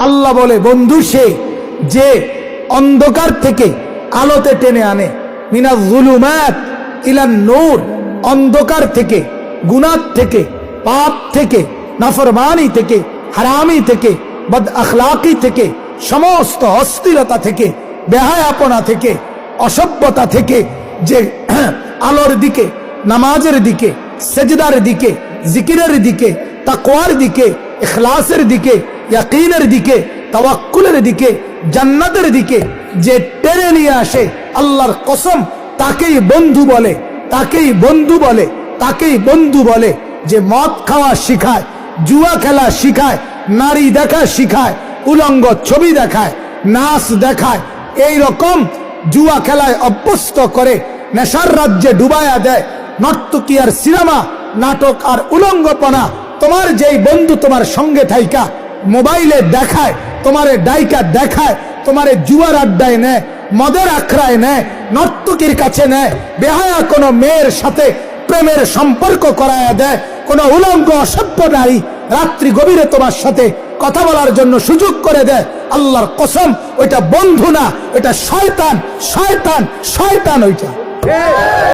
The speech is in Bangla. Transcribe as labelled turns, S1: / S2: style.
S1: আল্লাহ বলে বন্ধু সে যে অন্ধকার থেকে আলোতে টেনে আনে, মিনাজ যুলুমাত ইলান নূর, অন্ধকার থেকে, গুনাহ থেকে, পাপ থেকে, নাফরমানি থেকে, হারামি থেকে, বদ আখলাকি থেকে, সমস্ত অস্থিরতা থেকে, বেহায়াপনা থেকে, অসভ্যতা থেকে যে আলোর দিকে, নামাজের দিকে, সেজদার দিকে, জিকিরের দিকে, তাকওয়ার দিকে, ইখলাসের দিকে, ইয়াকিনের দিকে, তাওয়াক্কুলের দিকে, জান্নাতের দিকে যে টেনে নিয়ে আসে, আল্লাহর কসম তাকেই বন্ধু বলে, তাকেই বন্ধু বলে, তাকেই বন্ধু বলে। যে মদ খাওয়া শিখায়, জুয়া খেলা শিখায়, নারী দেখা শিখায়, উলঙ্গ ছবি দেখায়, নাচ দেখায়, এই রকম জুয়া খেলায় অভ্যস্ত করে নেশার রাজ্যে ডুবায়া দেয়, নর্তকী আর সিনেমা, নাটক আর উলঙ্গপনা, তোমার যেই বন্ধু তোমার সঙ্গে থাইকা মোবাইলে দেখায়, তোমারে ডাইকা দেখায়, তোমারে জুয়ার আড্ডায় নেয়, মদের আখড়ায় নেয়, নর্তকীর কাছে নেয়, বেহায়া কোনো মেয়ের সাথে প্রেমের সম্পর্ক করায়া দেয়, কোন উলঙ্গ অসভ্য নারী রাত্রি গভীরে তোমার সাথে কথা বলার জন্য সুযোগ করে দেয়, আল্লাহর কসম ওইটা বন্ধু না, ওইটা শয়তান, শয়তান, শয়তান ওইটা।